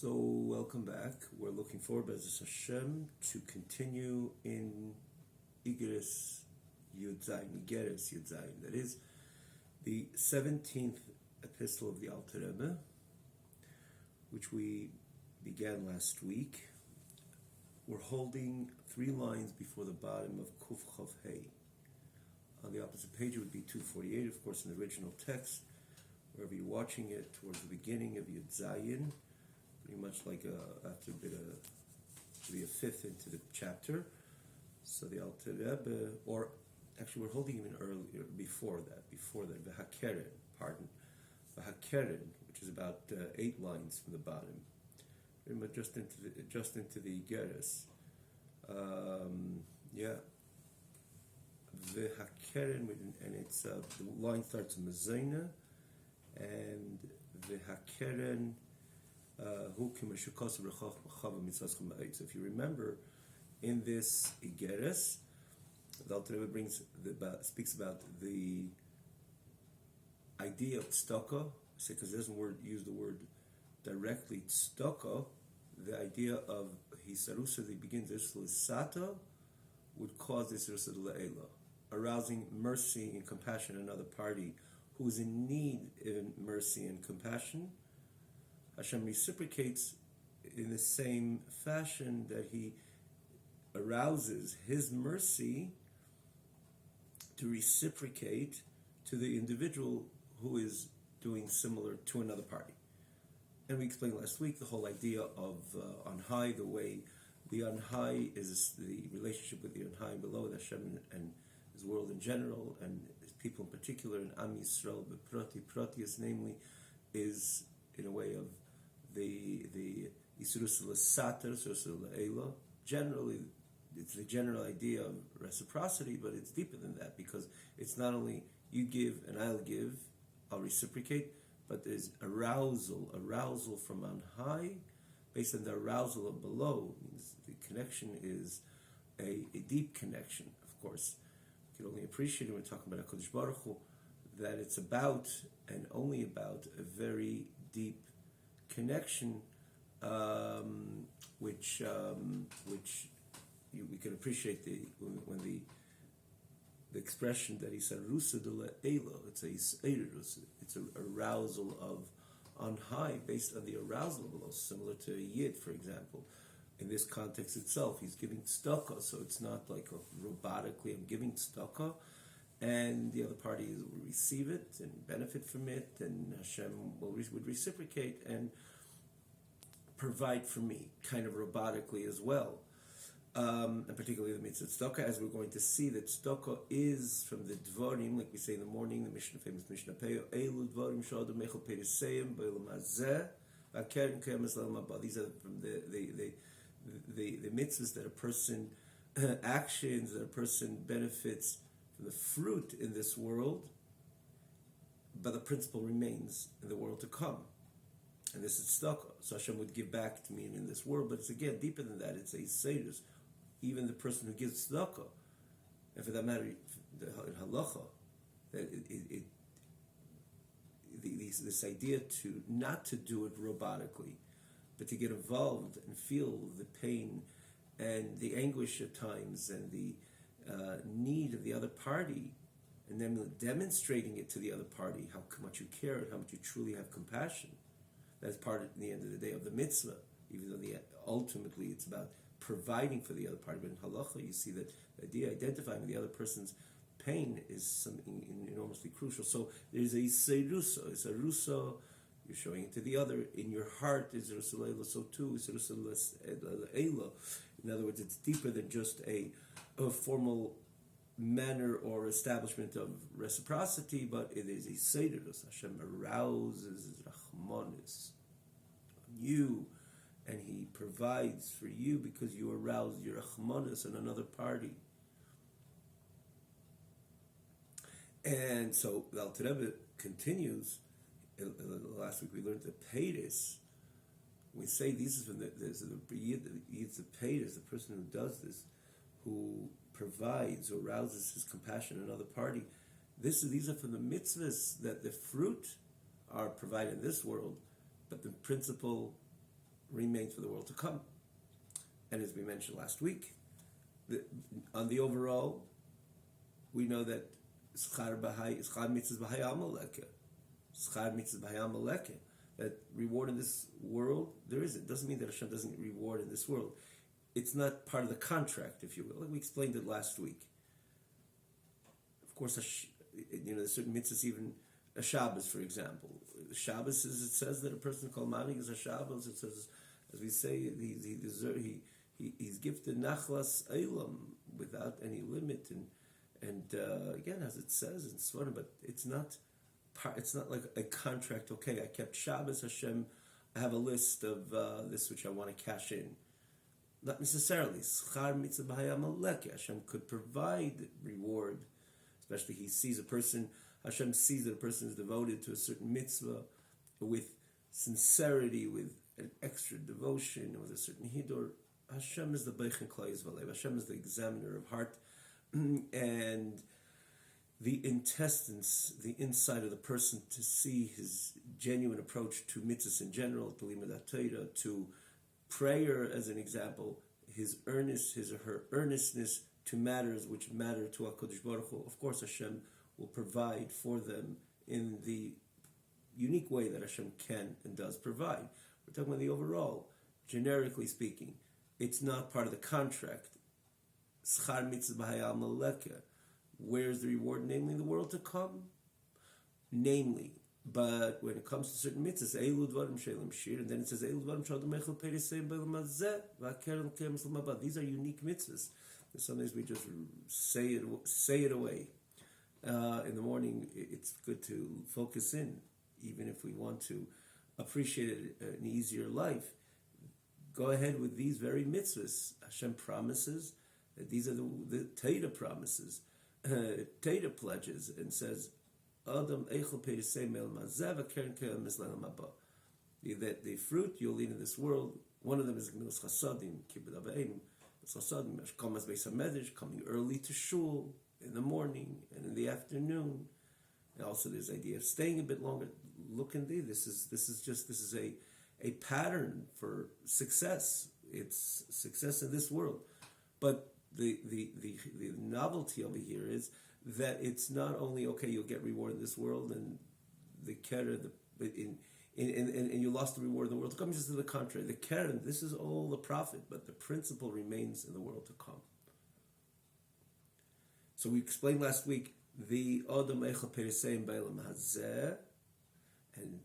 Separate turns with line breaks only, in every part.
So, welcome back. We're looking forward, B'ezras Hashem, to continue in Igeres Yud Zayin, that is the 17th epistle of the Alter Rebbe, which we began last week. We're holding 3 lines before the bottom of Kuf Chav Hey. On the opposite page it would be 248, of course, in the original text, wherever you're watching it, towards the beginning of Yud Zayin, pretty much like after a bit of, to be a fifth into the chapter. So the Alter Rebbe, or actually we're holding even earlier, before that, V'hakeren, which is about 8 lines from the bottom, pretty much just into the Geras. V'hakeren, and it's the line starts in Mezayna, and V'hakeren. So if you remember, in this Igeres, the Alter Rebbe speaks about the idea of tzedakah, because it doesn't use the word directly, tzedakah, the idea of hisarusa, that begins Sata, would cause hisarusa le'ela, arousing mercy and compassion in another party who is in need of mercy and compassion. Hashem reciprocates in the same fashion that He arouses His mercy to reciprocate to the individual who is doing similar to another party. And we explained last week the whole idea of on high, the way the on high is the relationship with the on high and below, the Hashem and His world in general, and His people in particular, and Am Yisrael, but Protius, namely, is in a way of the Yisrus L'Sater, Yisrus L'Eila. Generally, it's the general idea of reciprocity, but it's deeper than that, because it's not only you give and I'll reciprocate, but there's arousal from on high, based on the arousal of below. It means the connection is a deep connection, of course. You can only appreciate it when we're talking about HaKadosh Baruch Hu, that it's about, and only about, a very deep connection, which we can appreciate when the expression that he said rusa de le'elo, it's a arousal of on high based on the arousal of below, similar to a yid, for example. In this context itself, he's giving tzedakah, so it's not like robotically I'm giving tzedakah, and the other party will receive it and benefit from it, and Hashem would reciprocate and provide for me, kind of robotically as well. And particularly the mitzvah tzedakah, as we're going to see, that tzedakah is from the dvarim, like we say in the morning, the famous Mishnah Peyo, Eilu dvarim sh'adam mechel periseyim b'olam hazeh, v'akeren k'emes l'olam haba. These are from the mitzvahs that a person, actions that a person benefits from the fruit in this world, but the principle remains in the world to come. And this is tzedakah. So Hashem would give back to me in this world, but it's again deeper than that. It's a seirus. Even the person who gives tzedakah, and for that matter, in halacha, that this idea to not to do it robotically, but to get involved and feel the pain and the anguish at times and the need of the other party, and then demonstrating it to the other party, how much you care and how much you truly have compassion. That's part, at the end of the day, of the mitzvah, even though ultimately it's about providing for the other party. But in halacha, you see that the idea of identifying with the other person's pain is something enormously crucial. So there's a seirusa, it's a rusa, you're showing it to the other. In your heart is rusa leila, so too is rusa leila. In other words, it's deeper than just a formal manner or establishment of reciprocity, but it is a seirus. Hashem arouses Rachmanis on you, and He provides for you because you arouse your Rachmanis on another party. And so the Alter Rebbe continues. Last week we learned the Peiris. We say these are from the Peiris, the person who does this, who provides or arouses his compassion in another party. These are from the mitzvahs that the fruit are provided in this world, but the principle remains for the world to come. And as we mentioned last week, on the overall, we know that schar mitzvahs b'hai amalekah, schar mitzvahs b'hai amalekah, that reward in this world, there isn't. It doesn't mean that Hashem doesn't reward in this world. It's not part of the contract, if you will. Like we explained it last week. Of course, there's certain mitzvahs, even a Shabbos, for example. Shabbos, it says that a person called Manik is a Shabbos. It says, as we say, he's gifted nachlas eilam without any limit, and again, as it says in Svarim, but it's not like a contract. Okay, I kept Shabbos, Hashem, I have a list of this which I want to cash in. Not necessarily. Schar mitzvah b'hai amalekah. Hashem could provide reward, especially Hashem sees that a person is devoted to a certain mitzvah with sincerity, with an extra devotion, with a certain hidur. Hashem is the Beichen Klayis Valev. Hashem is the examiner of heart, and the intestines, the inside of the person, to see his genuine approach to mitzvahs in general, to limudat Torah, to prayer as an example, his or her earnestness to matters which matter to HaKadosh Baruch Hu. Of course, Hashem will provide for them in the unique way that Hashem can and does provide. We're talking about the overall, generically speaking. It's not part of the contract. Schar mitzvah b'hai amalekah. Where's the reward? Namely, the world to come. Namely, but when it comes to certain mitzvahs, Eilu dvarim she'elam shir, and then it says Eilu dvarim she'adam echel perisei b'elam hazeh v'akeren l'kemes l'mabad. These are unique mitzvahs. And sometimes we just say it away. In the morning, it's good to focus in, even if we want to appreciate an easier life. Go ahead with these very mitzvahs. Hashem promises that these are the Torah promises, Torah pledges, and says, Adam eichel perisei me'el mazeh v'keren ke'emes l'elam haba. That the fruit you'll eat in this world, one of them is gemilas chasadim, kibbud avayim, chasadim, ashkamas beis hamedrash, coming early to shul in the morning and in the afternoon. And also there's the idea of staying a bit longer. Look, indeed, this is a pattern for success. It's success in this world. But the novelty over here is that it's not only, okay, you'll get reward in this world and the keren, and you lost the reward in the world to come. Just to the contrary, the keren, this is all the profit, but the principle remains in the world to come. So we explained last week the Adam Eichel Periseim Beilam Hazeh, and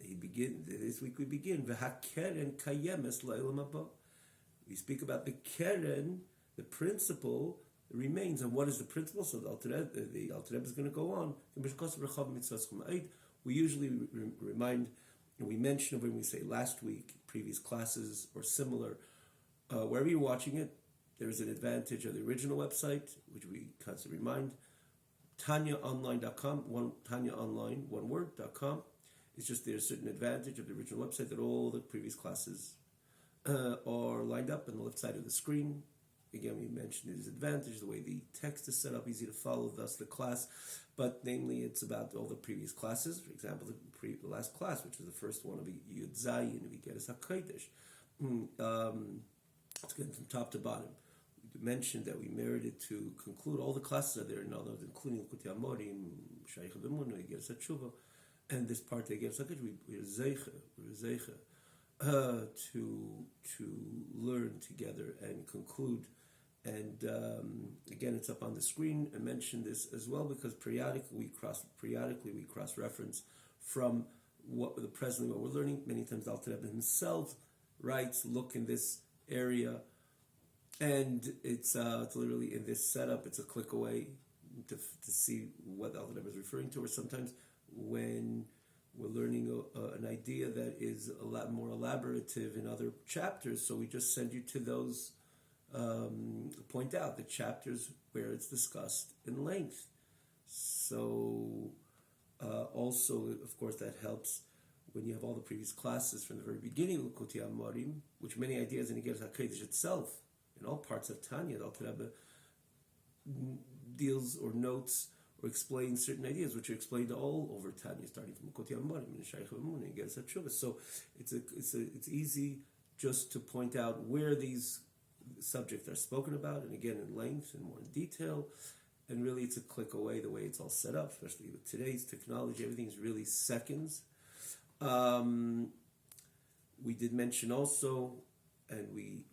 this week we begin V'Hakeren Kayemes L'Eilam Haba. We speak about the keren, the principle remains, and what is the principle? So the Alter Rebbe is going to go on. We usually remind, and we mention when we say last week, previous classes or similar, wherever you're watching it, there is an advantage of the original website, which we constantly remind. TanyaOnline.com, Tanya Online, one word.com. It's just there's a certain advantage of the original website that all the previous classes are lined up on the left side of the screen. Again, we mentioned his advantage, the way the text is set up, easy to follow, thus the class. But namely, it's about all the previous classes. For example, the last class, which was the first one of Yud Zayin, V'Geras HaKodesh. Let's get from top to bottom. We mentioned that we merited to conclude all the classes are there, including Likutei Amorim, Shaykh B'Emunah, V'Geras HaTshuva, and this part of V'Geras HaKodesh. We're zeicha to learn together and conclude. And again, it's up on the screen. I mentioned this as well because periodically we cross-reference from what we're learning. Many times Alter Rebbe himself writes, look in this area, and it's literally in this setup. It's a click away to see what Alter Rebbe is referring to. Or sometimes when we're learning an idea that is a lot more elaborative in other chapters, so we just send you to those. Point out the chapters where it's discussed in length. So also, of course, that helps when you have all the previous classes from the very beginning of Likutei Amorim, which many ideas in V'Geras HaKodesh itself, in all parts of Tanya, the Alter Rebbe deals or notes or explains certain ideas which are explained all over Tanya, starting from Likutei Amorim and Shaykh B'Emunah and V'Geras HaTshuva. So it's easy just to point out where these subjects are spoken about, and again in length and more in detail. And really, it's a click away the way it's all set up, especially with today's technology. Everything's really seconds. We did mention also, and we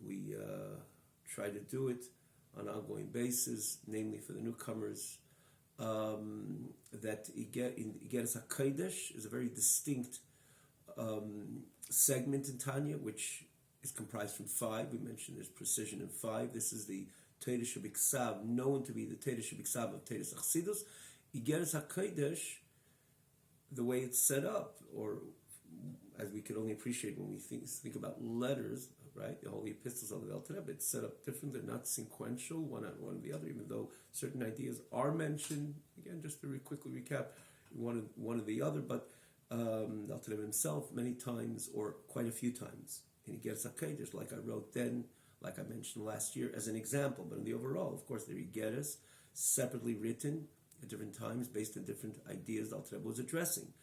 try to do it on an ongoing basis, namely for the newcomers, that Igeres HaKodesh is a very distinct segment in Tanya, which is comprised from 5. We mentioned there's precision in 5. This is the Torah Shebiksav, known to be the Torah Shebiksav of Torah Chassidus. Igeres HaKodesh, the way it's set up, or as we could only appreciate when we think about letters, right? The holy epistles of the Alter Rebbe, it's set up different. They're not sequential, one on one or the other, even though certain ideas are mentioned. Again, just to quickly recap, one or the other, but the Alter Rebbe himself many times, or quite a few times, in Igeres HaKodesh, like I wrote then, like I mentioned last year, as an example. But in the overall, of course, they're Igeres, separately written at different times, based on different ideas the Alter Rebbe was addressing.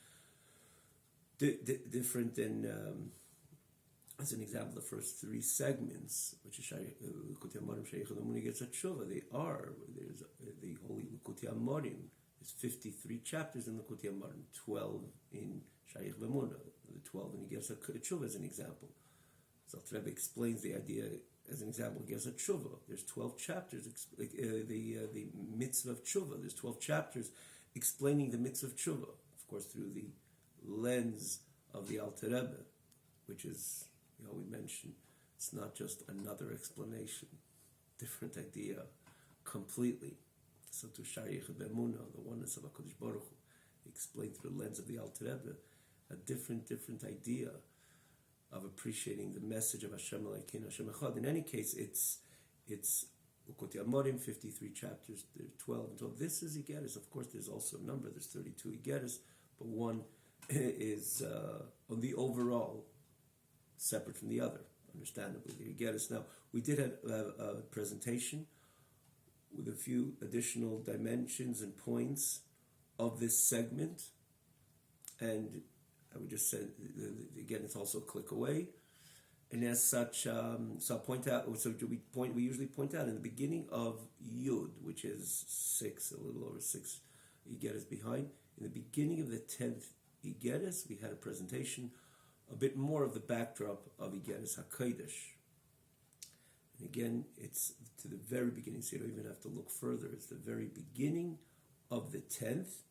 Different than, as an example, the first 3 segments, which is Likutei Amorim, Shaykh Lamuni gets a tshuva. They are. There's the holy Likutei Amorim. There's 53 chapters in Likutei Amorim, 12 in Shaykh Lamuna, the 12 in Igeres HaTshuva as an example. So Alter Rebbe explains the idea as an example. Igeres HaTshuva. There's 12 chapters. The mitzvah of tshuva. There's 12 chapters explaining the mitzvah of tshuva. Of course, through the lens of the Alter Rebbe, which is, we mentioned, it's not just another explanation, different idea completely. So to Shariach B'Emunah, the oneness of HaKadosh Baruch Hu, explained through the lens of the Alter Rebbe, a different idea of appreciating the message of Hashem Elokeinu, Hashem Echad. In any case, it's Likutei Amorim, 53 chapters, there's 12 and 12. This is Igeres. Of course, there's also a number, there's 32 Igeres, but one is on the overall separate from the other, understandably. The Igeres. Now, we did have a presentation with a few additional dimensions and points of this segment, and I would just say, again, it's also a click away. And as such, so I'll point out, we usually point out in the beginning of Yud, which is 6, a little over 6 Igeres behind, in the beginning of the 10th Igeres, we had a presentation, a bit more of the backdrop of Igeres HaKodesh. And again, it's to the very beginning, so you don't even have to look further. It's the very beginning of the 10th.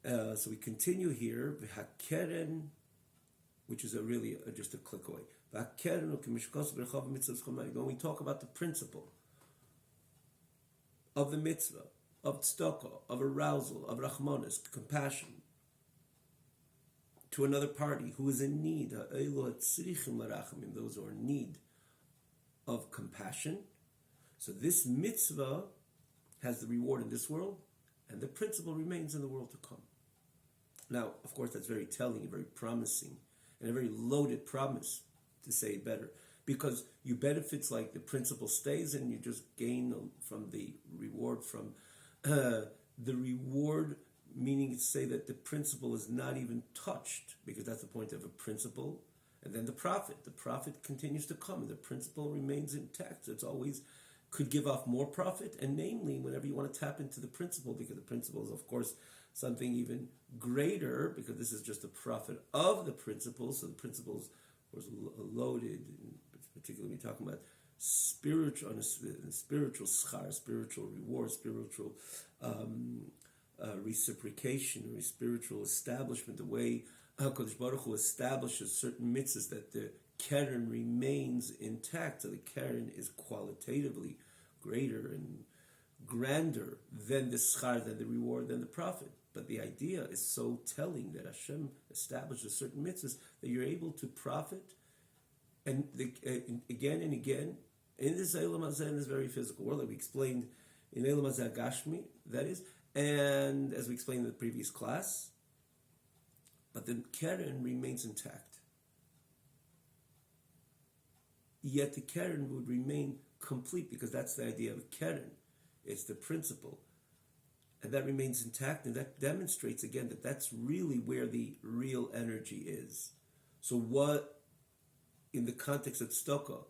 So we continue here, V'hakeren, which is really just a click away. V'hakeren when we talk about the principle of the mitzvah, of tzedakah, of arousal, of rachmanis, compassion, to another party who is in need, those who are in need of compassion. So this mitzvah has the reward in this world, and the principle remains in the world to come. Now, of course, that's very telling and very promising, and a very loaded promise, to say it better, because you benefits like the principle stays, and you just gain from the reward from the reward, meaning to say that the principle is not even touched, because that's the point of a principle. And then the profit continues to come, and the principle remains intact. So it's always could give off more profit, and namely, whenever you want to tap into the principle, because the principle is, of course, something even greater, because this is just the profit of the principle. So the principle is, of course, loaded, particularly when you're talking about spiritual schar, spiritual reward, spiritual reciprocation, or spiritual establishment, the way HaKadosh Baruch Hu establishes certain mitzvahs, that the keren remains intact. So the keren is qualitatively greater and grander than the schar, than the reward, than the profit. But the idea is so telling that Hashem establishes certain mitzvahs that you're able to profit, and again and again, in this Eilam Hazeh, in this very physical world that we explained in Eilam Hazeh Gashmi, that is, and as we explained in the previous class, but the keren remains intact. Yet the keren would remain complete, because that's the idea of keren. It's the principle. And that remains intact, and that demonstrates again that that's really where the real energy is. So what in the context of tzedakah,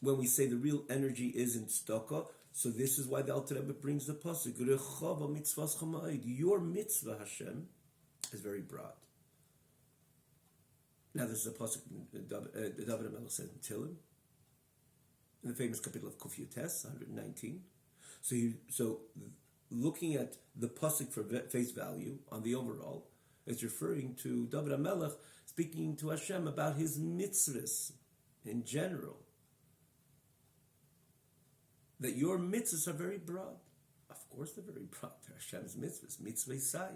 when we say the real energy is in tzedakah, so this is why the Alter Rebbe brings the pasuk, Rechava mitzvahs chamaid. Your mitzvah, Hashem, is very broad. Now this is a pasuk David HaMelech said in Tehillim, in the famous capital of Kuf Yutes, 119. So looking at the pasuk for face value on the overall, it's referring to David HaMelech speaking to Hashem about his mitzvahs in general. That your mitzvahs are very broad. Of course they're very broad. They're Hashem's mitzvahs, mitzvah sai.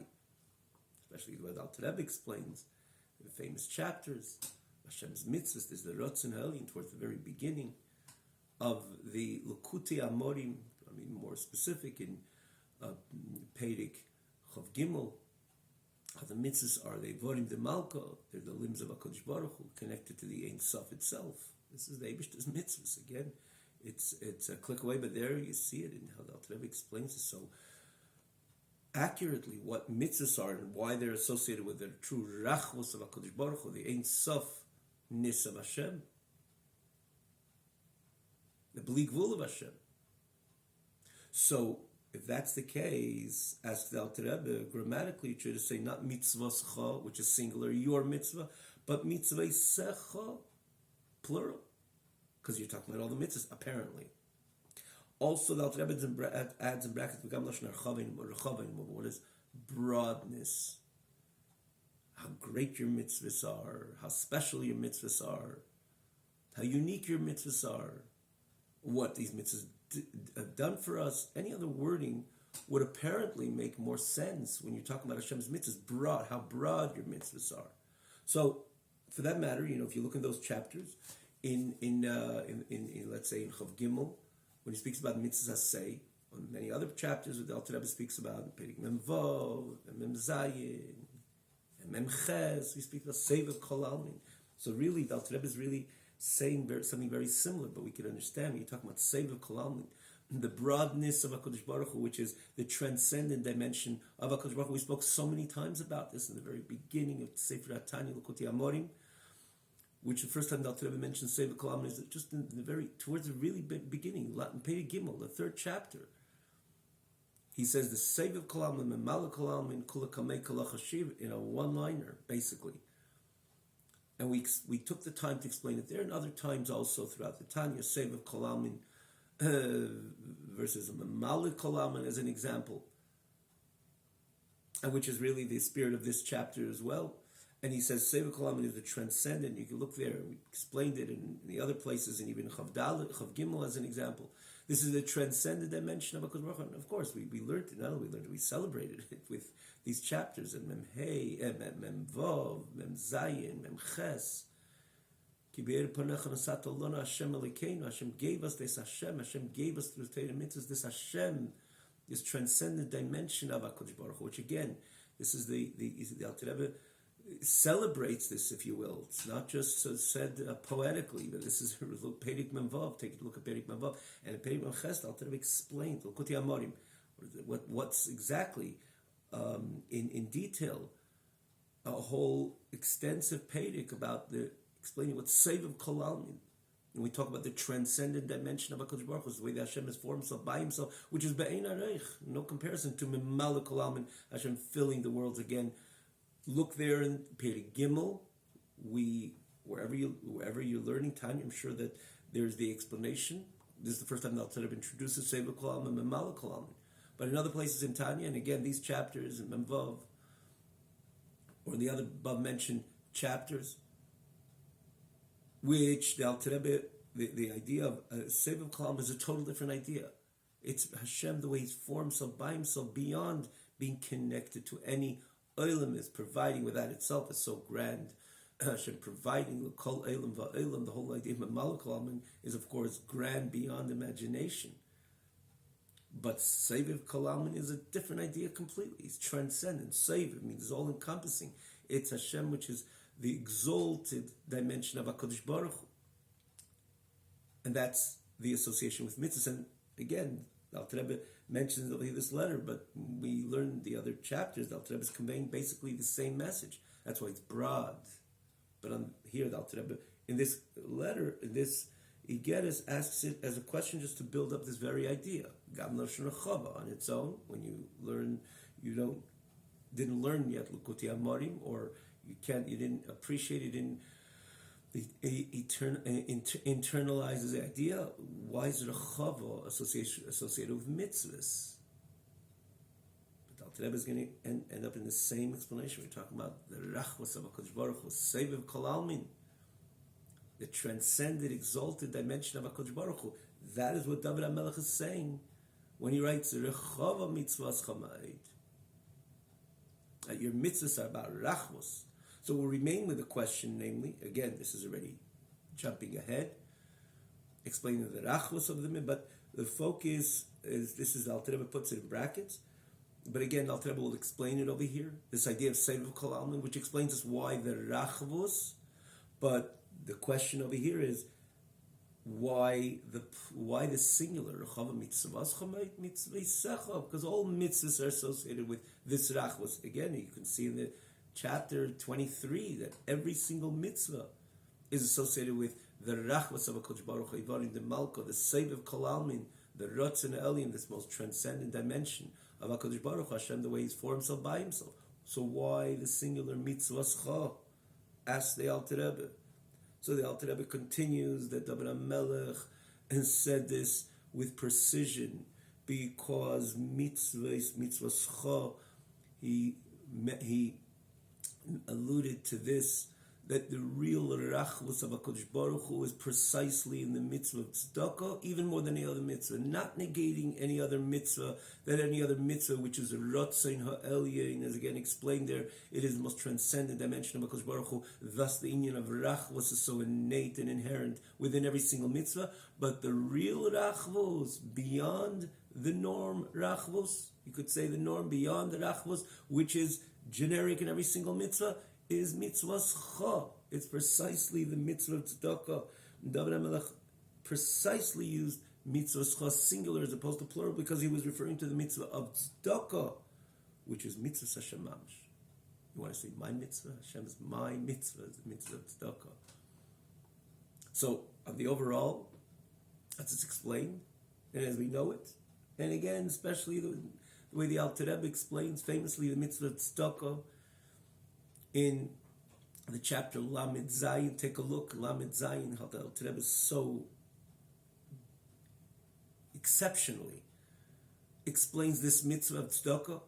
Especially the way the Alter Rebbe explains in the famous chapters, Hashem's mitzvahs. There's the Ratzon Ha'elyon towards the very beginning of the Likutei Amorim, more specific in Perek Chav Gimel, how the mitzvahs are, they vorim the Malka, they're the limbs of HaKadosh Baruch Hu, connected to the Ein Sof itself. This is the Eibishter's mitzvahs. Again, it's a click away, but there you see it in how the Alter Rebbe explains it so accurately, what mitzvahs are and why they're associated with the true rachvos of HaKadosh Baruch Hu, the Ein Sof-ness of Hashem, the Bli Gvul of Hashem. So, if that's the case, as the Alter Rebbe, grammatically it should say not mitzvahscha, which is singular, your mitzvah, but mitzvahsecha, plural. Because you're talking about all the mitzvahs, apparently. Also, the Alter Rebbe adds in brackets, what is broadness? How great your mitzvahs are, how special your mitzvahs are, how unique your mitzvahs are, what these mitzvahs have done for us. Any other wording would apparently make more sense when you're talking about Hashem's mitzvahs, broad, how broad your mitzvahs are. So, for that matter, if you look in those chapters, in let's say in Chav Gimel, when he speaks about mitzvahs say, or many other chapters the Alter Rebbe speaks about Perek Mem Vav, and Mem Zayin, and Mem Ches, we speak about Seva Kol Almin. So really, the Alter Rebbe is really saying something very similar, but we can understand when you're talking about Seva Kol Almin, the broadness of HaKadosh Baruch Hu, which is the transcendent dimension of HaKadosh Baruch Hu. We spoke so many times about this in the very beginning of Sefer Tanya, Likutei Amorim, which the first time the Alter Rebbe mentioned Seva Kol Almin is just in the towards the really beginning, Latin Perek Gimel, the third chapter. He says the Seva Kol Almin, Memala Kol Almin, Kula Kamei Kol HaChashiv, in a one-liner, basically. And we took the time to explain it there, and other times also throughout the Tanya, Seva Kol Almin versus Memala Kol Almin as an example, and which is really the spirit of this chapter as well. And he says, Seva Kol Almin is the transcendent. You can look there. We explained it in the other places, and even Chav Gimel as an example. This is the transcendent dimension of HaKadosh Baruch Hu. And of course, we learned it. Not only we learned it, we celebrated it with these chapters, and Mem Hey, Mem Vav, Mem Zayin, Mem Ches. Ki be'er panecha nasato lona Hashem Elokeinu. Hashem gave us this Hashem. Hashem gave us through the Torah mitzvahs this Hashem, this transcendent dimension of HaKadosh Baruch Hu, which again, this is the Alter Rebbe celebrates this, if you will. It's not just said poetically, but this is Perek Mem Vav. Take a look at Perek Mem Vav. And in Perek Mem Ches, Alter Rebbe explained Likutei Amorim, what's exactly in detail, a whole extensive Perek about explaining what Seva Kol Almin. And we talk about the transcendent dimension of HaKadosh Baruch Hu, the way that Hashem has formed himself by himself, which is Be'ein Areich, no comparison to Memala Kol Almin, Hashem filling the worlds again. Look there in Perek Gimel. Wherever you're learning Tanya, I'm sure that there's the explanation. This is the first time the Alter Rebbe introduces Seva Kol Almin, Memala Kol Almin. But in other places in Tanya, and again these chapters in Mem Vav, or the other above mentioned chapters, which the Alter Rebbe, the idea of Seva Kol Almin is a total different idea. It's Hashem, the way He's formed himself by himself, beyond being connected to any Olam, is providing with that itself is so grand. Hashem providing the Kol Olam Va'olam, the whole idea of Memala Kol Almin is of course grand beyond imagination. But Seva Kol Almin is a different idea completely. It's transcendent. Seva means it's all encompassing. It's Hashem, which is the exalted dimension of HaKadosh Baruch Hu. And that's the association with mitzvahs. And again, the Alter Rebbe mentions this letter, but we learned the other chapters. The Alter Rebbe is conveying basically the same message. That's why it's broad. But here, the Alter Rebbe in this letter, in this Igeres asks it as a question just to build up this very idea. Gam Lashon Chava on its own, when you learn, didn't learn yet Likutei Amarim, or you didn't appreciate it, internalizes the idea. Why is it a chava associated with mitzvahs? But Alter Rebbe is going to end up in the same explanation. We're talking about the rachvos of HaKadosh Baruch Hu, Seviv Kol Almin, the transcended, exalted dimension of HaKadosh Baruch Hu. That is what David HaMelech is saying when he writes Rechava Mitzvahs Chamaid. That your mitzvahs are about rachvos. So we'll remain with the question, namely, again, this is already jumping ahead, explaining the rachvos of the mitzvah, but the focus is, this is Alter Rebbe puts it in brackets, but again, Alter Rebbe will explain it over here, this idea of Seviv Kol Almin, which explains us why the rachvos, but the question over here is, why the singular, because all mitzvahs are associated with this rachvos. Again, you can see in the chapter 23 that every single mitzvah is associated with the rachvos of HaKadosh Baruch Hu, the Malka, the Seviv Kol Almin, the Ratzon Elyon, this most transcendent dimension of HaKadosh Baruch Hu, Hashem, the way He's for Himself by Himself. So why the singular mitzvah? Ask the Alter Rebbe. So the Alter Rebbe continues that David HaMelech has said this with precision because mitzvah, he alluded to this, that the real rachvos of HaKadosh Baruch Hu is precisely in the mitzvah of tzedakah, even more than any other mitzvah, not negating any other mitzvah, which is a ratzon ha'elyon, as again explained there, it is the most transcendent dimension of HaKadosh Baruch Hu, thus the inyan of rachvos is so innate and inherent within every single mitzvah, but the real rachvos, beyond the norm rachvos, you could say the norm beyond the rachvos, which is generic in every single mitzvah, is mitzvahs cha. It's precisely the mitzvah of tzedakah. David HaMelech precisely used mitzvahs cha singular as opposed to plural because he was referring to the mitzvah of tzedakah, which is mitzvah Hashem mamish. You want to say my mitzvah? Hashem is my mitzvah, the mitzvah of tzedakah. So, of the overall, as it's explained, and as we know it, and again, especially the way the Alter Rebbe explains famously the mitzvah of tzedakah in the chapter Lamed Zayin. Take a look, Lamed Zayin, how the Alter Rebbe so exceptionally explains this mitzvah of tzedakah,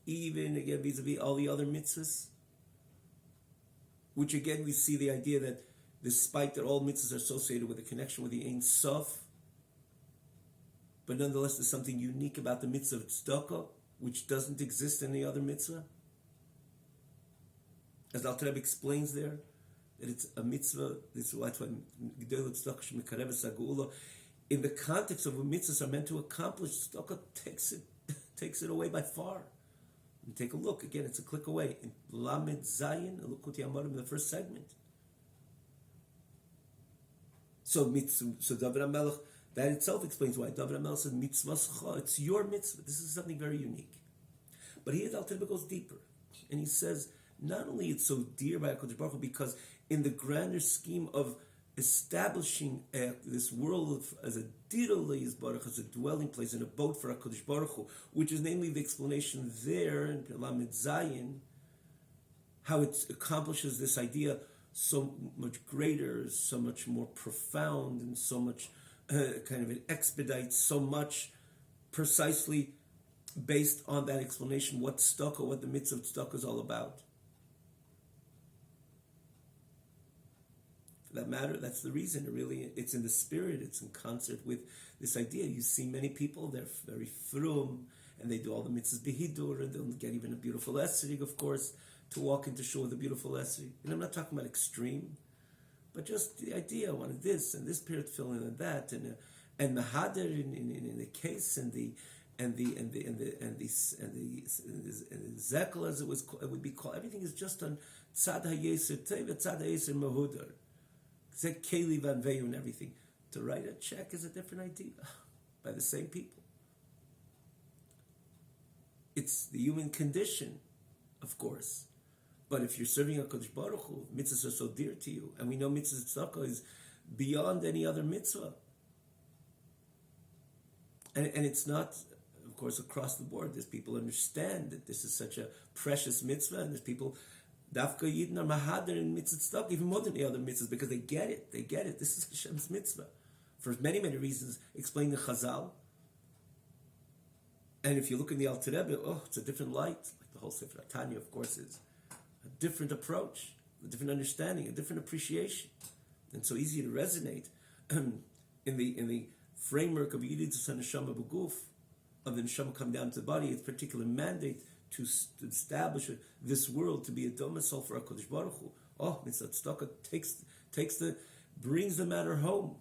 even again vis-a-vis all the other mitzvahs, which again we see the idea that despite that all mitzvahs are associated with a connection with the Ein Sof, but nonetheless there's something unique about the mitzvah of tzedakah, which doesn't exist in any other mitzvah. As the Alter Rebbe explains there, that it's a mitzvah, that's why in the context of what mitzvahs are meant to accomplish, tzedakah takes it away by far. And take a look, again, it's a click away. In Lamed Zayin, Likutei Amarim, in the first segment. So David HaMelech, that itself explains why David HaMelech says mitzvahs cha, it's your mitzvah. This is something very unique. But here the Alter Rebbe goes deeper, and he says, not only it's so dear by HaKadosh Baruch Hu, because in the grander scheme of establishing this world as a diraleis baruch, as a dwelling place, an abode for HaKadosh Baruch Hu, which is namely the explanation there in Lamed Zayin, how it accomplishes this idea so much greater, so much more profound, and so much it expedites so much precisely based on that explanation, what tzedakah, what the mitzvah of tzedakah is all about. For that matter, that's the reason. It's in the spirit, it's in concert with this idea. You see many people, they're very frum, and they do all the mitzvahs behidur, and they'll get even a beautiful esrig, of course, to walk into shul with a beautiful esrig. And I'm not talking about extreme, but just the idea, I wanted this, and this period filling and that, and mahader in the case, and the zekel, as it would be called. Everything is just on tzad hayeser teva, tzad hayeser mahudar. Zek keli van veyu and everything. To write a check is a different idea by the same people. It's the human condition, of course, But if you're serving HaKadosh Baruch Hu, mitzvahs are so dear to you, and we know mitzvah tzedakah is beyond any other mitzvah. And it's not, of course, across the board. There's people understand that this is such a precious mitzvah, and there's people, dafka yidin are mahader in mitzvah tzedakah, even more than the other mitzvahs, because they get it. They get it. This is Hashem's mitzvah. For many, many reasons, explain the Chazal. And if you look in the Alter Rebbe, it's a different light. Like the whole Sefer Tanya, of course, is a different approach, a different understanding, a different appreciation. And so easy to resonate in the framework of Yididus HaNeshama B'Guf, of the Neshama come down to the body, its particular mandate to establish this world to be a domicile for HaKadosh Baruch Hu. Mitzvah tzedakah brings the matter home.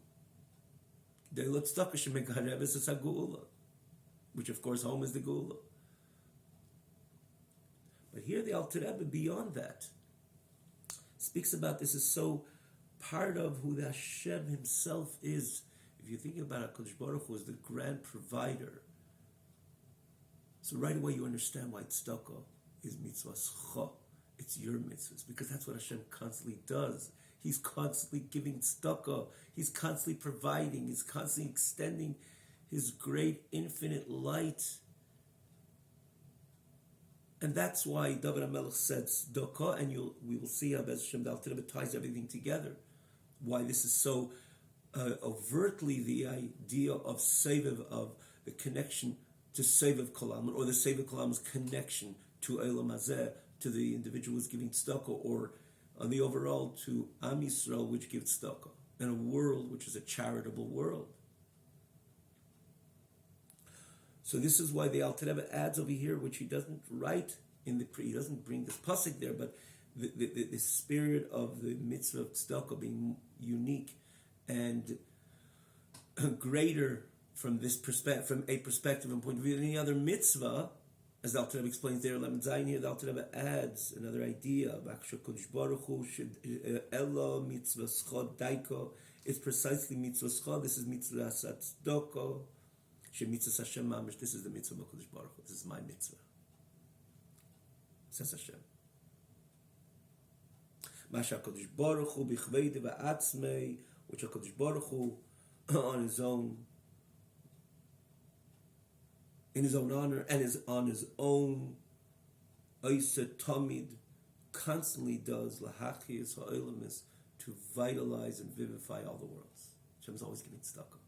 Which of course home is the Geula. But here the Alter Rebbe, beyond that, speaks about this is so part of who the Hashem himself is. If you think about HaKadosh Baruch Hu as the grand provider, so right away you understand why tzedakah is mitzvah. It's your mitzvahs, because that's what Hashem constantly does. He's constantly giving tzedakah. He's constantly providing. He's constantly extending His great infinite light. And that's why David HaMelech said tzedakah, and we will see how Bez Hashem the Alter Rebbe ties everything together. Why this is so overtly the idea of Seviv, of the connection to Seviv Kolam, or the Seviv Kolam's connection to Eilam Hazeh, to the individual who's giving tzedakah, or on the overall to Am Yisrael, which gives tzedakah, in a world which is a charitable world. So this is why the Alter Rebbe adds over here, which he doesn't write he doesn't bring this pasuk there, but the spirit of the mitzvah of tzedakah being unique and greater from this perspective, from a perspective and point of view than any other mitzvah, as the Alter Rebbe explains there, Lamed Zayin here, the Alter Rebbe adds another idea. It's precisely mitzvah schad. This is mitzvah tzedakah. Mitzvah Hashem mamish. This is the mitzvah of HaKadosh Baruch Hu. This is my mitzvah. Says Hashem. Masha HaKadosh Baruch Hu bichveide va'atzmei, which HaKadosh Baruch Hu on his own, in his own honor and is on his own, Oisa Tamid, constantly does lahachiyas ha'olamis, to vitalize and vivify all the worlds. Hashem's always giving tzedakah,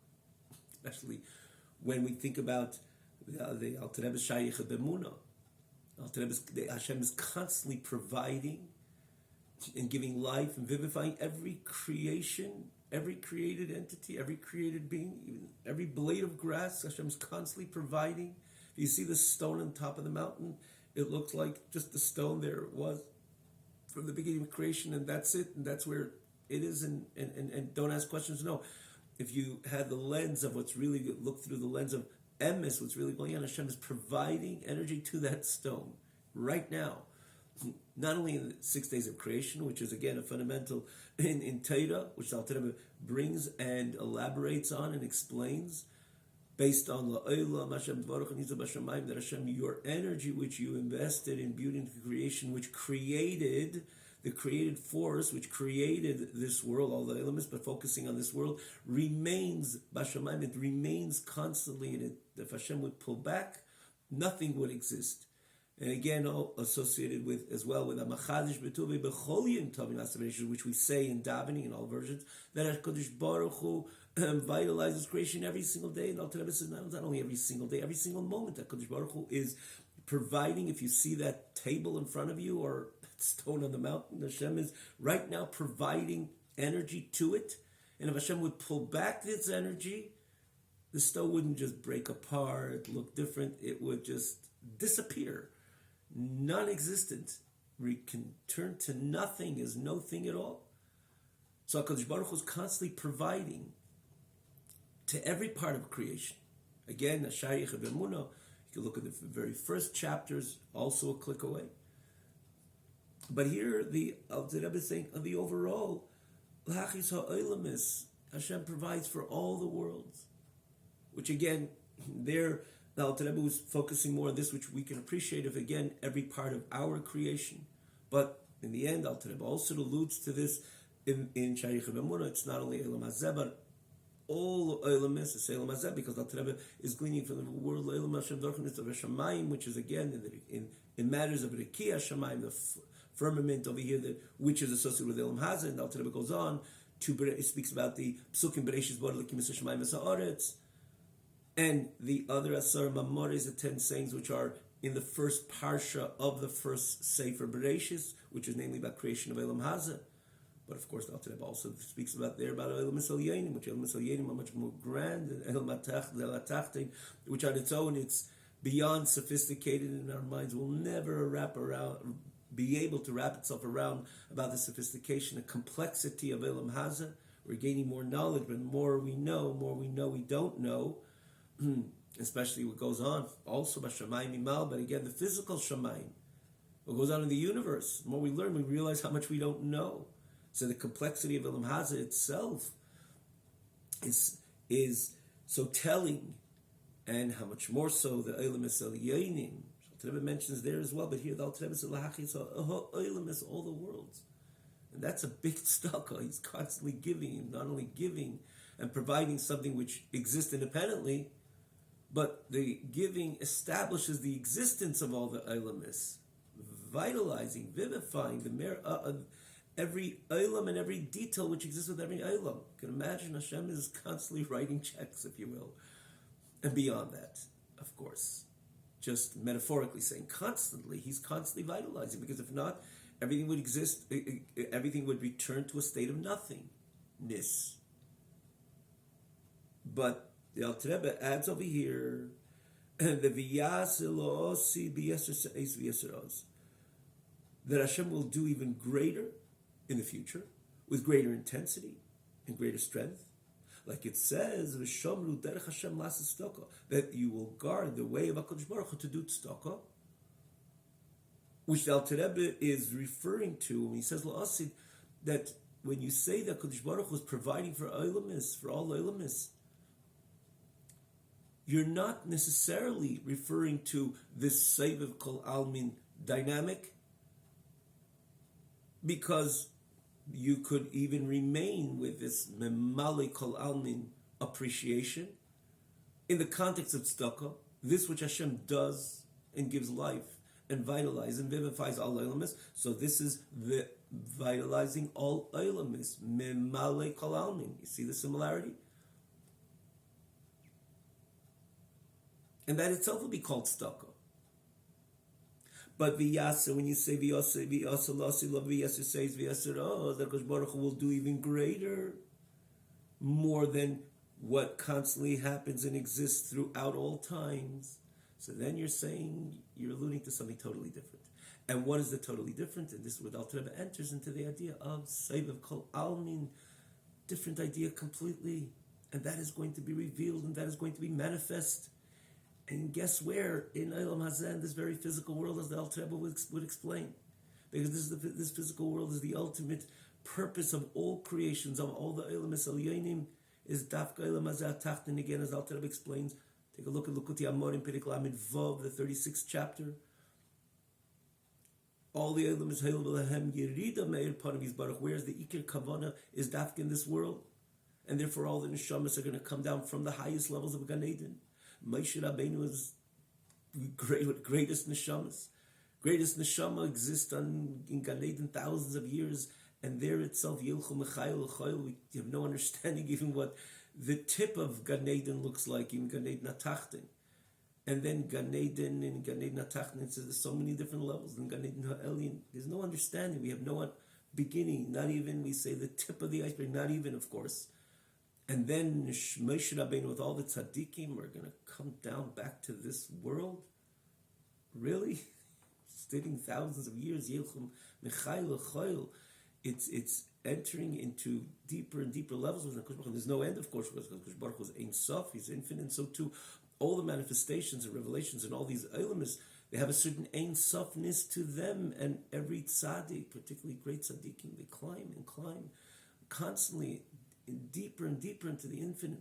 especially when we think about the Alter Rebbe's Shayich B'Emunah. Hashem is constantly providing and giving life and vivifying every creation, every created entity, every created being, even every blade of grass. Hashem's constantly providing. If you see the stone on top of the mountain, it looks like just the stone there it was from the beginning of creation, and that's it, and that's where it is, and don't ask questions, no. If you had the lens of what's really good, look through the lens of emes, what's really going on, Hashem is providing energy to that stone right now. Not only in the 6 days of creation, which is again a fundamental in Torah, which the Alter Rebbe brings and elaborates on and explains, based on La'olam Hashem Dvarach Nizah B'Shamayim, that Hashem, your energy which you invested in beauty and creation, which created the created force, which created this world, all the elements, but focusing on this world, remains B'Shamayim. It remains constantly, and if Hashem would pull back, nothing would exist. And again, all associated with, as well, with Amachadish B'Tuvi B'Chol Yom Tovim Aspirations, which we say in davening in all versions, that HaKadosh Baruch Hu vitalizes creation every single day. And Alter Rebbe says not only every single day, every single moment, that HaKadosh Baruch Hu is providing. If you see that table in front of you or that stone on the mountain, Hashem is right now providing energy to it. And if Hashem would pull back its energy, the stone wouldn't just break apart, look different, it would just disappear. Non-existent. We can turn to nothing as no thing at all. So HaKadosh Baruch Hu is constantly providing to every part of creation. Again, Ashayich B'Emunah, you can look at the very first chapters, also a click away. But here, the Alter Rebbe is saying, the overall, L'Hachis HaOlamis, Hashem provides for all the worlds. Which again, there, the Alter Rebbe was focusing more on this, which we can appreciate of, again, every part of our creation. But in the end, Al Rebbe also alludes to this in Shaykh B'Emunah. It's not only Eilam Hazeh, but all Eilam is Eilam Hazeh, because Al Rebbe is gleaning from the world Eilam Hashem Dorchnitz of Hashemayim, which is again in matters of Rekiah Hashemayim, the firmament over here, which is associated with Eilam Hazeh. And Al Rebbe goes on it speaks about the Psukim Bereshis Bar L'Kim Hashemayim V'Sa'aretz, and the other Asar Mamores, the 10 sayings which are in the first parsha of the first Sefer Bereshis, which is namely about creation of Eilam Hazeh. But of course, the Alter Rebbe also speaks about Eilam Misalyenim, which Eilam Misalyenim are much more grand than Eilam Atachtin, which on its own, it's beyond sophisticated, and our minds will never be able to wrap itself around about the sophistication, the complexity of Eilam Hazeh. We're gaining more knowledge, but more we know we don't know, especially what goes on also by Shamayim Imal, but again, the physical Shamayim, what goes on in the universe. The more we learn, we realize how much we don't know. So the complexity of Eilam Hazeh itself is so telling, and how much more so the Eilam Misalyenim. The Rebbe mentions there as well, but here the Alter Rebbe says Eilam is all the worlds, and that's a big tzedakah. He's constantly giving, not only giving and providing something which exists independently, but the giving establishes the existence of all the Eilamis, vitalizing, vivifying the merit of every Eilam and every detail which exists with every Eilam. You can imagine Hashem is constantly writing checks, if you will, and beyond that, of course. Just metaphorically saying, constantly, he's constantly vitalizing, because if not, everything would exist, everything would return to a state of nothingness. But the Alter Rebbe adds over here, the that Hashem will do even greater in the future, with greater intensity and greater strength. Like it says, that you will guard the way of HaKadosh Baruch Hu to do tzedakah, which the Alter Rebbe is referring to when he says la'asid, that when you say that HaKadosh Baruch Hu is providing for Eilamis, for all Eilamis, you're not necessarily referring to this Seviv Kol Almin dynamic, because you could even remain with this Memale Kol Almin appreciation in the context of tzedakah, this which Hashem does and gives life and vitalizes and vivifies all Eilamis. So this is the vitalizing all Eilamis, Memale Kol Almin. You see the similarity? And that itself will be called tzedakah. But v'yasa, when you say v'yasa lasi lo v'yasa says v'yasa that Kosh Baruch Hu will do even greater, more than what constantly happens and exists throughout all times. So then you're alluding to something totally different. And what is the totally different? And this is where Alter Rebbe enters into the idea of Seviv Kol Almin, different idea completely. And that is going to be revealed, and that is going to be manifest. And guess where? In Eilam Hazeh, this very physical world, as the Alter Rebbe would explain. Because this physical world is the ultimate purpose of all creations, of all the Eilam Misalyenim, is Dafka Eilam Hazeh Tachtin, again, as Alter Rebbe explains. Take a look at Lukuti Amorim, Perek Lamed Vav, the 36th chapter. All the Eilam is Hail B'Lahem Yerida Meir Panim Yisbarach, whereas the Ikir Kavana is Dafka in this world. And therefore all the Neshamas are going to come down from the highest levels of Gan Eden. Moshe Rabbeinu is greatest neshamas. Greatest neshama exists in Gan Eden thousands of years, and there itself, Yilchu Mechayil L'Chayil, we have no understanding even what the tip of Gan Eden looks like, even Gan Eden Atachtin. And then Gan Eden and Gan Eden Atachtin, so there's so many different levels. In Gan Eden Ha'elin, there's no understanding. We have no beginning, not even, we say, the tip of the iceberg, not even, of course. And then Moshe Rabbeinu with all the tzaddikim are going to come down back to this world? Really? Studying thousands of years, Yilchum Mechayil L'Chayil. It's entering into deeper and deeper levels with HaKadosh Baruch Hu. There's no end, of course, because HaKadosh Baruch Hu is Ein Sof, He's infinite, and so too all the manifestations and revelations and all these Eilamis, they have a certain Ein Sofness to them, and every tzaddik, particularly great tzaddikim, they climb and climb constantly deeper and deeper into the infinite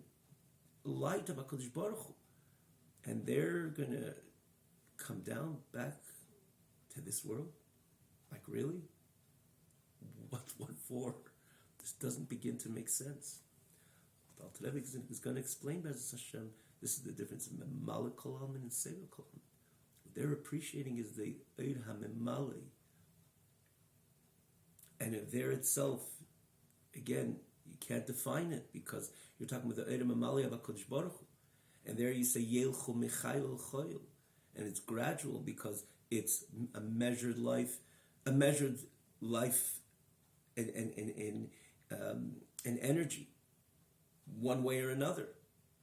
light of HaKadosh Baruch Hu. And they're going to come down back to this world? Like, really? What for? This doesn't begin to make sense. Alter Rebbe is going to explain, Be'ez Hashem, this is the difference in Memale Kol Almin and Seva Kol Almin. What they're appreciating is the Eid HaMemale. And if there itself, again, you can't define it because you're talking about the Eid HaMemale of HaKadosh Baruch Hu. And there you say Yelchu Mechayil El Choyil. And it's gradual because it's a measured life and energy, one way or another,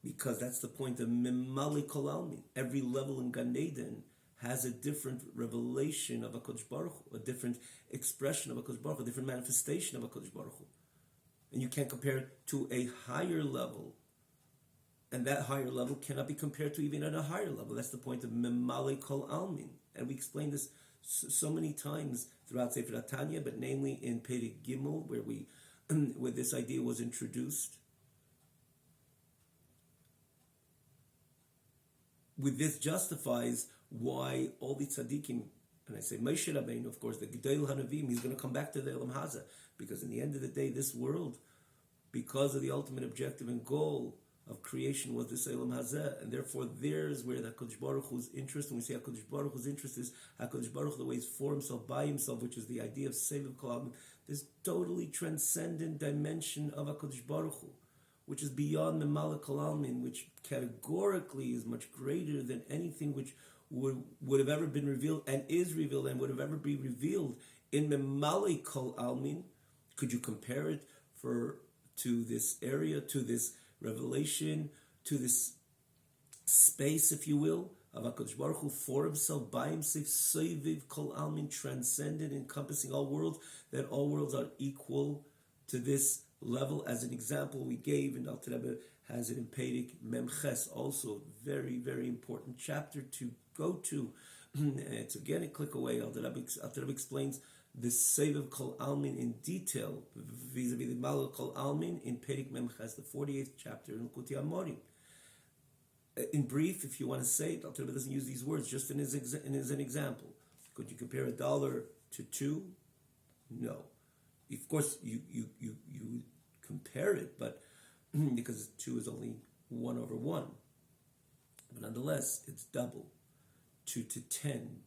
because that's the point of Mimali Kol Almin. Every level in Gan Eden has a different revelation of HaKadosh Baruch Hu, a different expression of HaKadosh Baruch Hu, a different manifestation of HaKadosh Baruch Hu. And you can't compare it to a higher level, and that higher level cannot be compared to even at a higher level. That's the point of Mimali Kol Almin. And we explained this so many times throughout Sefer Tanya, but namely in Perek Gimel, where this idea was introduced. With this justifies why all the tzaddikim, and I say Moshe Rabbeinu, of course, the Gedol Hanavim, he's going to come back to the Elam Haza, because in the end of the day, this world, because of the ultimate objective and goal of creation was this Elam Hazeh, and therefore there's where the HaKadosh Baruch Hu's interest, when we say HaKadosh Baruch Hu's interest is HaKadosh Baruch Hu, the way he's for himself, by himself, which is the idea of Seviv Kol Almin, this totally transcendent dimension of HaKadosh Baruch Hu, which is beyond the Memale Kol Almin, which categorically is much greater than anything which would have ever been revealed and is revealed and would have ever be revealed in Memale Kol Almin. Could you compare it to this area, to this revelation, to this space, if you will, of HaKadosh Baruch Hu for himself, by himself, Soviv Kol Almin, transcendent, encompassing all worlds, that all worlds are equal to this level? As an example we gave, and Alter Rebbe has it in Perek Memches, also very, very important chapter to go to. It's again a click away. Alter Rebbe explains the Soviv Kol Almin in detail, vis-a-vis the Memale Kol Almin in Perek Memches, the 48th chapter in Likutei Amorim. In brief, if you want to say it, Alter Rebbe doesn't use these words, just as an example. Could you compare $1 to 2? No. Of course, you compare it, but because 2 is only 1 over 1. But nonetheless, it's double. 2 to 10.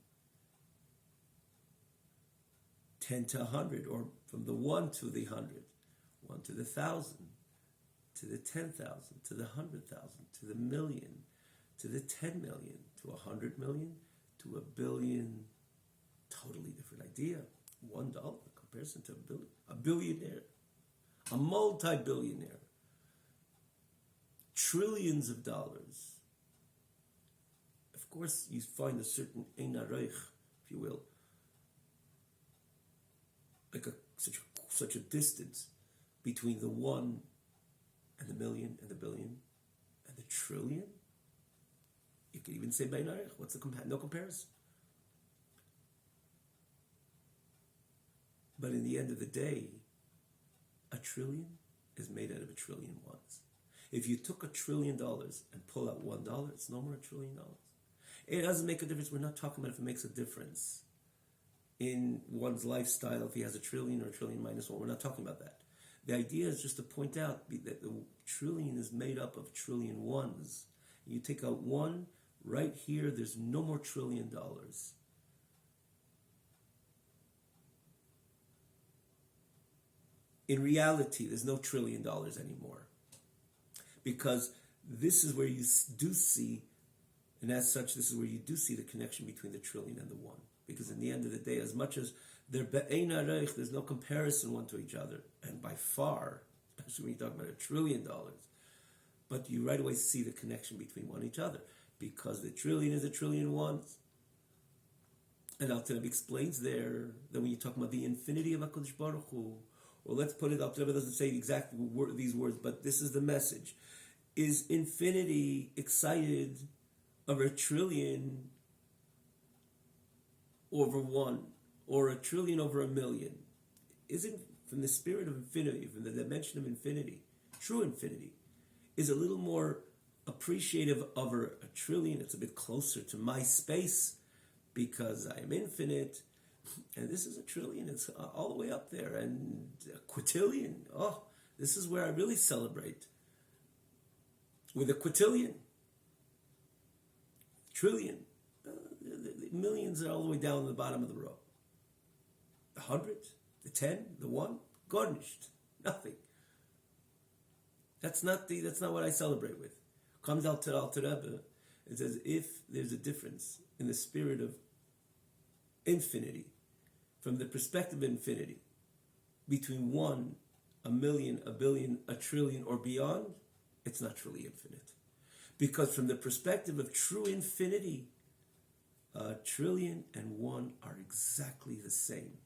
10 to 100, or from the 1 to the 100, 1 to the 1,000, to the 10,000, to the 100,000, to the million, to the 10 million, to 100 million, to a billion. Totally different idea. $1 in comparison to a billionaire, a multi-billionaire, trillions of dollars. Of course, you find a certain ein areich, if you will, like such a distance between the 1 and the million and the billion and the trillion. You could even say bein areich. What's no comparison? But in the end of the day, a trillion is made out of a trillion ones. If you took $1 trillion and pull out $1, it's no more $1 trillion. It doesn't make a difference. We're not talking about if it makes a difference in one's lifestyle, if he has $1 trillion or $1 trillion minus 1. We're not talking about that. The idea is just to point out that the trillion is made up of trillion ones. You take out 1, right here, there's no more $1 trillion. In reality, there's no $1 trillion anymore. Because this is where you do see, and as such, this is where you do see the connection between the trillion and the 1. Because in the end of the day, as much as they're be'ein areich, there's no comparison one to each other. And by far, especially when you talk about $1 trillion, but you right away see the connection between one and each other. Because the trillion is $1 trillion ones. And Alter Rebbe explains there that when you talk about the infinity of HaKadosh Baruch Hu, or let's put it, Alter Rebbe doesn't say exactly these words, but this is the message. Is infinity excited over $1 trillion over 1, or $1 trillion over 1,000,000? Isn't from the spirit of infinity, from the dimension of infinity, true infinity, is a little more appreciative over $1 trillion. It's a bit closer to my space because I am infinite, And this is a trillion. It's all the way up there. And a quintillion. Oh, this is where I really celebrate. With a quintillion. Trillion. The millions are all the way down the bottom of the row. The 100, the 10, the 1, garnished. Nothing. That's not what I celebrate with. Comes out to Alter Rebbe. It says if there's a difference in the spirit of infinity, from the perspective of infinity, between 1, a million, a billion, a trillion, or beyond, it's not truly infinite. Because from the perspective of true infinity, a trillion and 1 are exactly the same.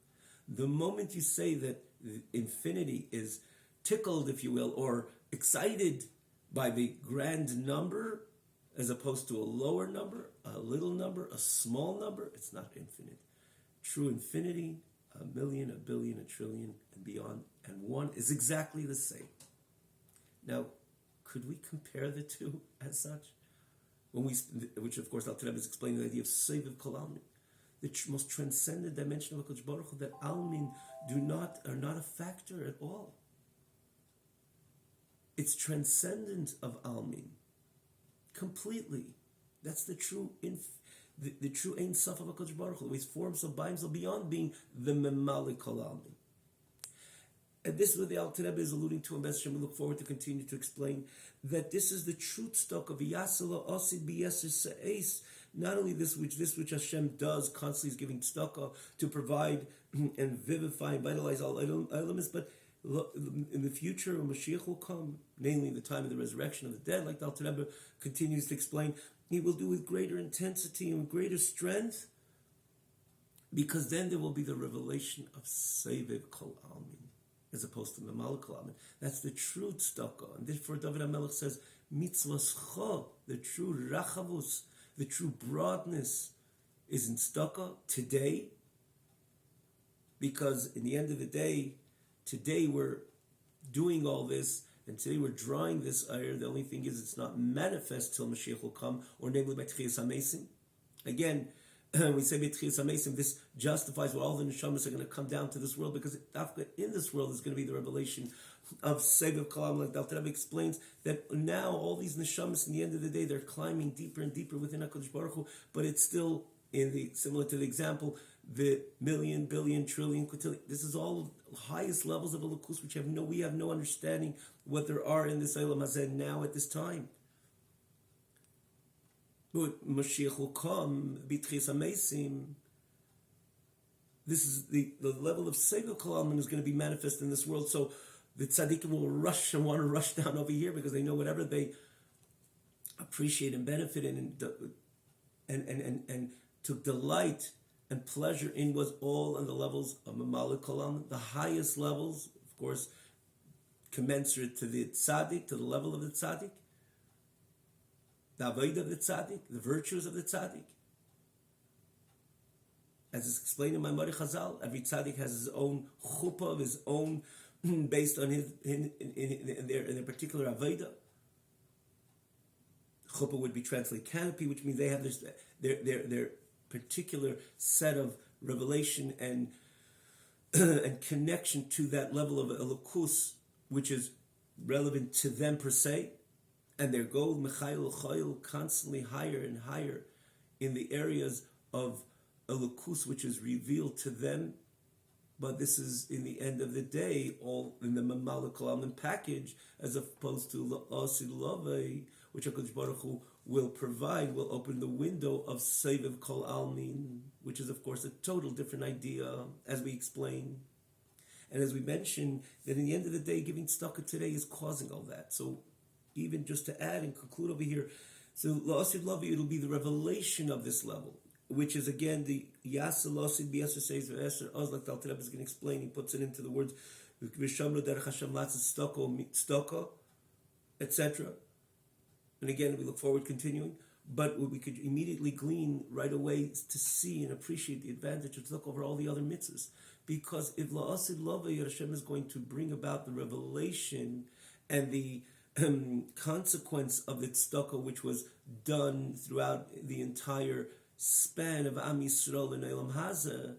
The moment you say that infinity is tickled, if you will, or excited by the grand number, as opposed to a lower number, a little number, a small number, it's not infinite. True infinity, a million, a billion, a trillion, and beyond, and 1 is exactly the same. Now, could we compare the two as such? Which of course Alter Rebbe is explaining the idea of Seviv Kol Almin, the most transcendent dimension of HaKadosh Baruch Hu, that Almin are not a factor at all. It's transcendent of Almin, completely. That's the true the true Ein Sof of HaKadosh Baruch Hu, the way it's formed so by himself, beyond being the Memali Kol Almin. And this is what the Alter Rebbe is alluding to in Beshem. We look forward to continue to explain that this is the truth stock of Yasala Osid B'Yeser Se'es. Not only this which Hashem does, constantly is giving tzedakah to provide and vivify and vitalize all elements, but in the future, when Mashiach will come, namely the time of the resurrection of the dead, like the Alter Rebbe continues to explain, he will do with greater intensity and greater strength, because then there will be the revelation of Seviv Kol Almin, as opposed to Memal Kol Almin. That's the true tzedakah. And therefore David HaMelech says, Mitzvascha, the true rachavus, the true broadness is in tzedakah today, because in the end of the day, today we're doing all this, and today we're drawing this iron. The only thing is it's not manifest till Mashiach will come, or namely by Tchias HaMesim. Again, we say by Tchias HaMesim, this justifies what all the neshamas are going to come down to this world, because in this world is going to be the revelation of Seviv Kol Almin. Like the Alter Rebbe explains that now all these neshamas, in the end of the day, they're climbing deeper and deeper within HaKadosh Baruch Hu, but it's still similar to the example, the million, billion, trillion, quintillion. This is all highest levels of Elokus, which we have no understanding what there are in this Eilam Hazeh now at this time. But Mashiach will come, B'Tchias HaMesim. This is the level of Seviv Kol Almin is going to be manifest in this world. So the tzaddikim will rush and want to rush down over here, because they know whatever they appreciate and benefit in and took delight and pleasure in was all on the levels of Memal Kol Almin, the highest levels, of course, commensurate to the tzaddik, to the level of the tzaddik, the avodah of the tzaddik, the virtues of the tzaddik. As is explained in Maimari Chazal, every tzaddik has his own chuppah of his own, based on in their particular avodah. Chuppah would be translated canopy, which means they have their particular set of revelation and connection to that level of elokus, which is relevant to them per se, and their goal, Mechayil Chayil, constantly higher and higher in the areas of elokus, which is revealed to them. But this is, in the end of the day, all in the Memal Kol Almin package, as opposed to La'asid Lavei, which HaKadosh Baruch Hu will provide, will open the window of Seviv Kol Almin, which is, of course, a total different idea, as we explain. And as we mentioned, that in the end of the day, giving tzedakah today is causing all that. So even just to add and conclude over here, so La'asid Lavei, it'll be the revelation of this level, which is again the Yasel La'asid B'Yeser Seis V'Eser Oz, like the Alter Rebbe is going to explain. He puts it into the words V'Shamru Derech Hashem Latzat Tzedakah, etc. And again, we look forward to continuing. But what we could immediately glean right away to see and appreciate the advantage of tzedakah over all the other mitzvahs. Because if La'asid Lavei, Hashem is going to bring about the revelation and the consequence of the tzedakah, which was done throughout the entire span of Am Yisrael and Eilam Hazeh,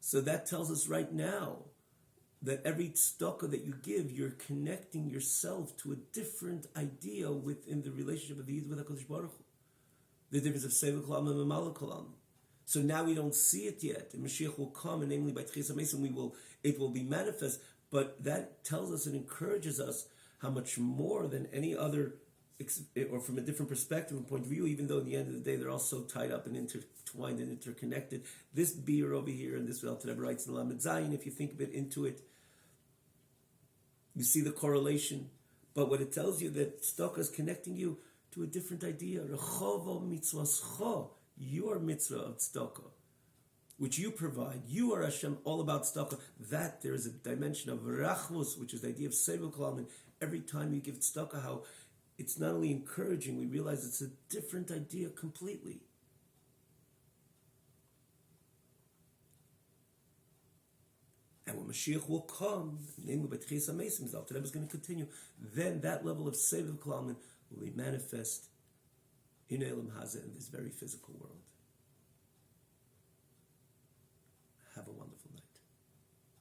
So that tells us right now that every tzedakah that you give, you're connecting yourself to a different idea within the relationship of the Yid with HaKadosh Baruch Hu. The difference of Seva Kol Almin and Mamala Kol Almin. So now we don't see it yet. And Mashiach will come, and namely by Tchias HaMesim, it will be manifest. But that tells us and encourages us how much more than any other, or from a different perspective and point of view, even though at the end of the day they're all so tied up and intertwined and interconnected. This beer over here and this Alter Rebbe writes in Lamed Zayin, if you think a bit into it, you see the correlation. But what it tells you, that tzedakah is connecting you to a different idea. Rechovo mitzvascho, your mitzvah of tzedakah, which you provide. You are Hashem, all about tzedakah. That there is a dimension of rachmus, which is the idea of seva kol almin. Every time you give tzedakah, how it's not only encouraging, we realize it's a different idea completely. And when Mashiach will come, namely by Tchias HaMesim, the Alter Rebbe is going to continue, then that level of seva kol almin will be manifest in Elam Hazeh, in this very physical world.